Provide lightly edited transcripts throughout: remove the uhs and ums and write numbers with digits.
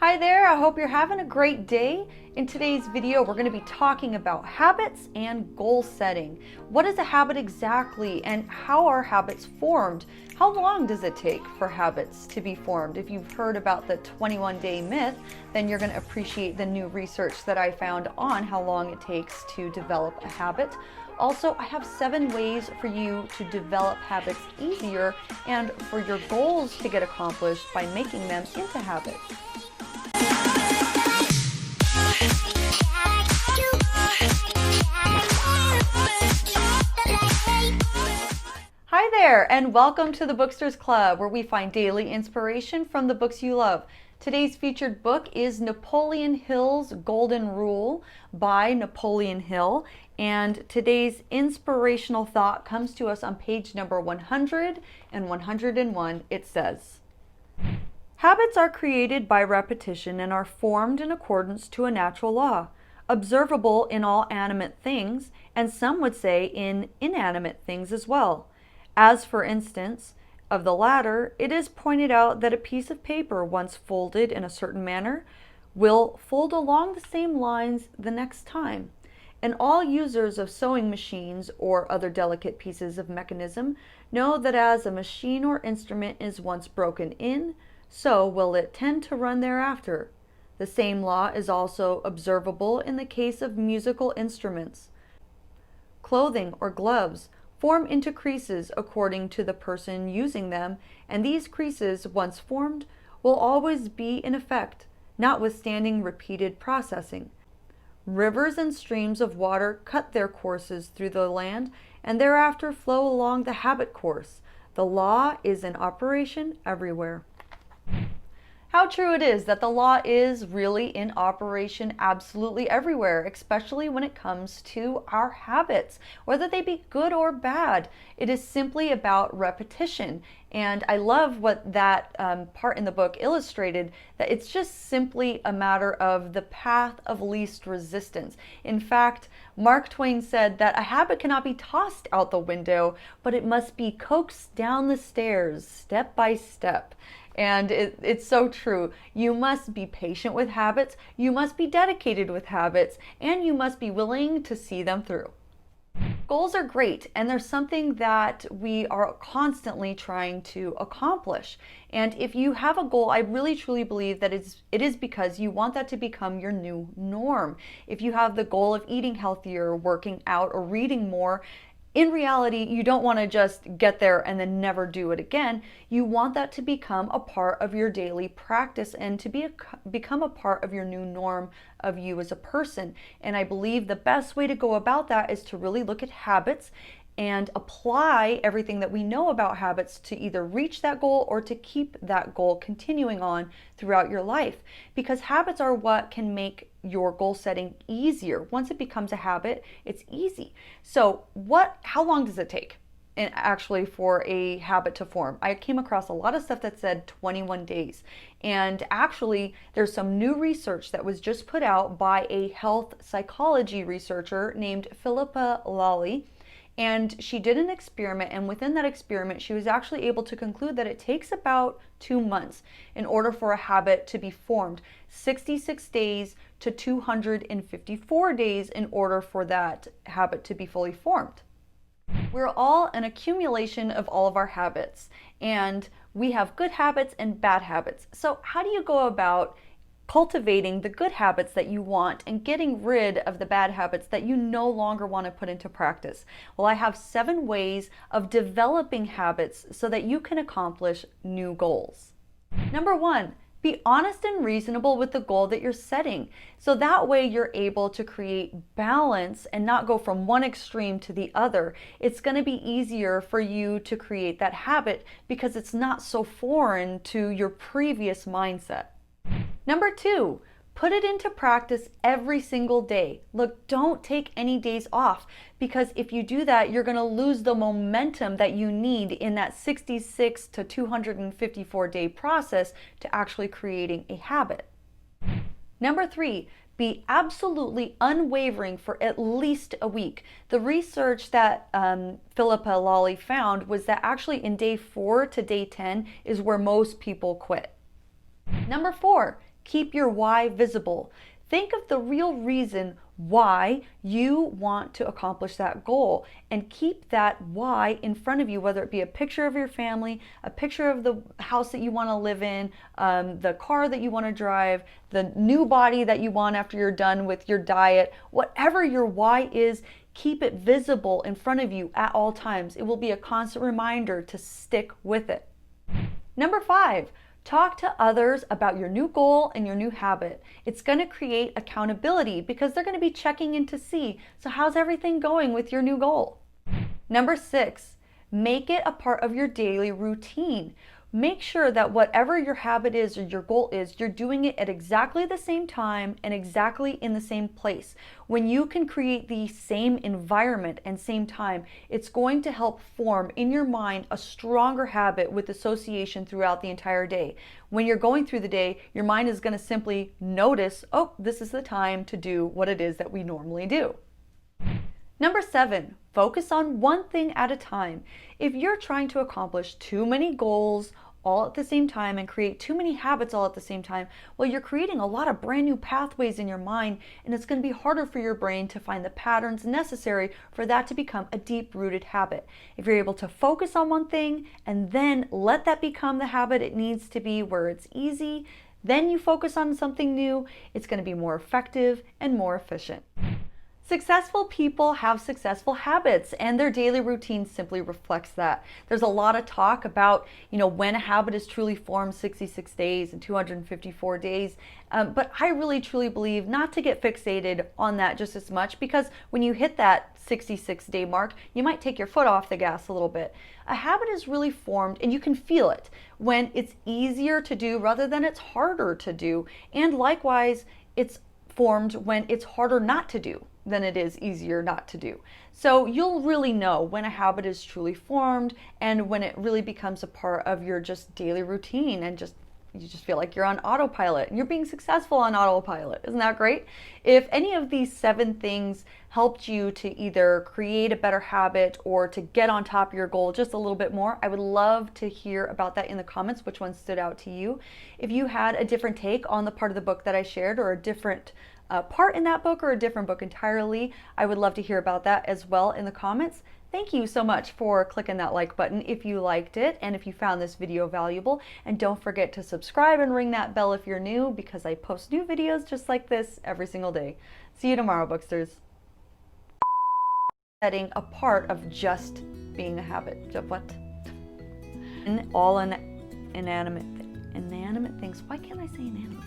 Hi there, I hope you're having a great day. In today's video, we're going to be talking about habits and goal setting. What is a habit exactly, and how are habits formed? How long does it take for habits to be formed? If you've heard about the 21-day myth, then you're going to appreciate the new research that I found on how long it takes to develop a habit. Also, I have 7 ways for you to develop habits easier and for your goals to get accomplished by making them into habits. Hi there, and welcome to the Booksters Club, where we find daily inspiration from the books you love. Today's featured book is Napoleon Hill's Golden Rule by Napoleon Hill, and today's inspirational thought comes to us on page number 100 and 101. It says, "Habits are created by repetition and are formed in accordance to a natural law, observable in all animate things, and some would say in inanimate things as well. As, for instance, of the latter, it is pointed out that a piece of paper once folded in a certain manner will fold along the same lines the next time. And all users of sewing machines or other delicate pieces of mechanism know that as a machine or instrument is once broken in, so will it tend to run thereafter. The same law is also observable in the case of musical instruments. Clothing or gloves form into creases according to the person using them, and these creases, once formed, will always be in effect, notwithstanding repeated processing. Rivers and streams of water cut their courses through the land and thereafter flow along the habit course. The law is in operation everywhere." How true it is that the law is really in operation absolutely everywhere, especially when it comes to our habits, whether they be good or bad. It is simply about repetition. And I love what that part in the book illustrated, that it's just simply a matter of the path of least resistance. In fact, Mark Twain said that a habit cannot be tossed out the window, but it must be coaxed down the stairs, step by step. And it's so true. You must be patient with habits, you must be dedicated with habits, and you must be willing to see them through. Goals are great, and they're something that we are constantly trying to accomplish. And if you have a goal, I really truly believe that it is because you want that to become your new norm. If you have the goal of eating healthier, working out, or reading more, in reality, you don't want to just get there and then never do it again. You want that to become a part of your daily practice and to become a part of your new norm of you as a person. And I believe the best way to go about that is to really look at habits and apply everything that we know about habits to either reach that goal or to keep that goal continuing on throughout your life. Because habits are what can make your goal setting easier. Once it becomes a habit, it's easy. So how long does it take actually for a habit to form? I came across a lot of stuff that said 21 days. And actually, there's some new research that was just put out by a health psychology researcher named Philippa Lawley. And she did an experiment, and within that experiment, she was actually able to conclude that it takes about 2 months in order for a habit to be formed, 66 days to 254 days in order for that habit to be fully formed. We're all an accumulation of all of our habits, and we have good habits and bad habits. So how do you go about cultivating the good habits that you want and getting rid of the bad habits that you no longer want to put into practice? Well, I have 7 ways of developing habits so that you can accomplish new goals. Number 1, be honest and reasonable with the goal that you're setting. So that way you're able to create balance and not go from one extreme to the other. It's going to be easier for you to create that habit because it's not so foreign to your previous mindset. Number 2, put it into practice every single day. Look, don't take any days off, because if you do that, you're going to lose the momentum that you need in that 66 to 254 day process to actually creating a habit. Number 3, be absolutely unwavering for at least a week. The research that Philippa Lawley found was that actually in day 4 to day 10 is where most people quit. Number 4, Keep your why visible. Think of the real reason why you want to accomplish that goal, and keep that why in front of you, whether it be a picture of your family, a picture of the house that you want to live in, the car that you want to drive, the new body that you want after you're done with your diet. Whatever your why is, keep it visible in front of you at all times. It will be a constant reminder to stick with it. Number 5, talk to others about your new goal and your new habit. It's going to create accountability because they're going to be checking in to see, so how's everything going with your new goal? Number 6, make it a part of your daily routine. Make sure that whatever your habit is or your goal is, you're doing it at exactly the same time and exactly in the same place. When you can create the same environment and same time, it's going to help form in your mind a stronger habit with association throughout the entire day. When you're going through the day, your mind is going to simply notice, oh, this is the time to do what it is that we normally do. Number 7, focus on one thing at a time. If you're trying to accomplish too many goals all at the same time and create too many habits all at the same time, well, you're creating a lot of brand new pathways in your mind, and it's going to be harder for your brain to find the patterns necessary for that to become a deep-rooted habit. If you're able to focus on one thing and then let that become the habit it needs to be, where it's easy, then you focus on something new, it's going to be more effective and more efficient. Successful people have successful habits, and their daily routine simply reflects that. There's a lot of talk about, when a habit is truly formed, 66 days and 254 days. But I really truly believe not to get fixated on that just as much, because when you hit that 66-day mark, you might take your foot off the gas a little bit. A habit is really formed, and you can feel it when it's easier to do rather than it's harder to do. And likewise, it's formed when it's harder not to do than it is easier not to do. So you'll really know when a habit is truly formed and when it really becomes a part of your just daily routine, and you just feel like you're on autopilot and you're being successful on autopilot. Isn't that great? If any of these 7 things helped you to either create a better habit or to get on top of your goal just a little bit more, I would love to hear about that in the comments, which one stood out to you. If you had a different take on the part of the book that I shared, or a different part in that book, or a different book entirely, I would love to hear about that as well in the comments. Thank you so much for clicking that like button if you liked it and if you found this video valuable. And don't forget to subscribe and ring that bell if you're new, because I post new videos just like this every single day. See you tomorrow, Booksters. Setting a part of just being a habit. What? And all inanimate things. Why can't I say inanimate?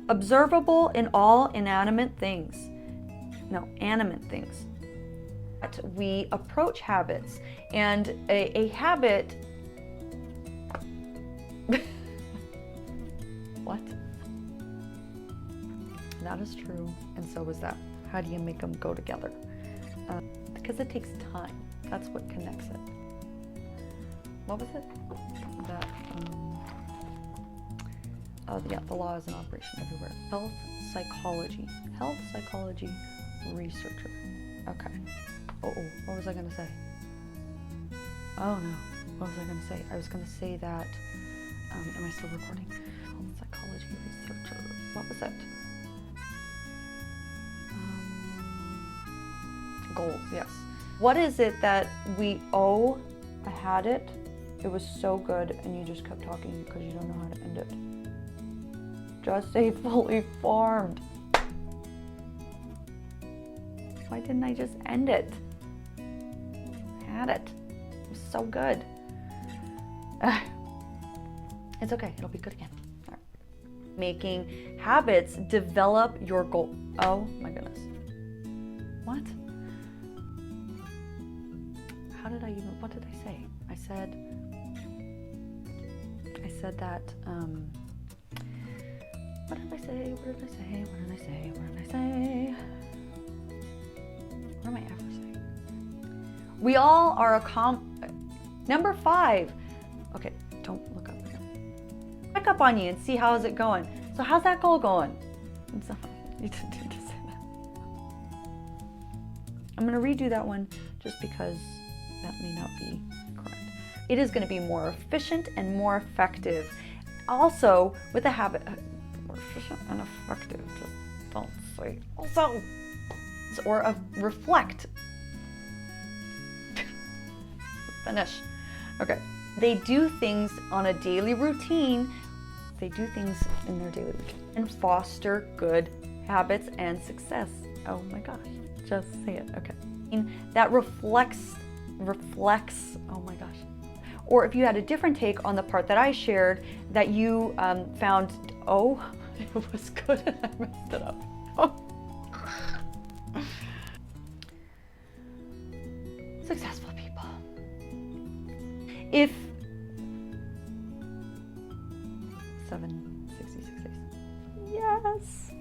Observable in all inanimate things. No, animate things. We approach habits, and a habit. What? That is true, and so is that. How do you make them go together? Because it takes time. That's what connects it. What was it? That. Oh yeah, the law is in operation everywhere. Health psychology researcher. Okay. Oh, what was I gonna say? Oh no, what was I gonna say? I was gonna say that, am I still recording? Health psychology researcher. What was it? Goals, yes. What is it that we owe? I had it. It was so good, and you just kept talking because you don't know how to end it. Just say fully formed. Why didn't I just end it? I had it. It was so good. It's okay. It'll be good again. All right. Making habits develop your goal. Oh my goodness. What? What did I say? I said that, what did I say? What did I say? What am I ever saying? We all are Number 5. Okay, don't look up. Check up on you and see how is it going. So how's that goal going? You just say that. I'm going to redo that one just because that may not be correct. It is going to be more efficient and more effective. Also, with a habit, efficient and effective. Just don't say also. Or reflect. Finish. Okay. They do things on a daily routine. They do things in their daily routine and foster good habits and success. Oh my gosh. Just say it. Okay. That reflects, oh my gosh. Or if you had a different take on the part that I shared that you found, oh, it was good and I messed it up. Oh. Successful people. If 766 days. Yes.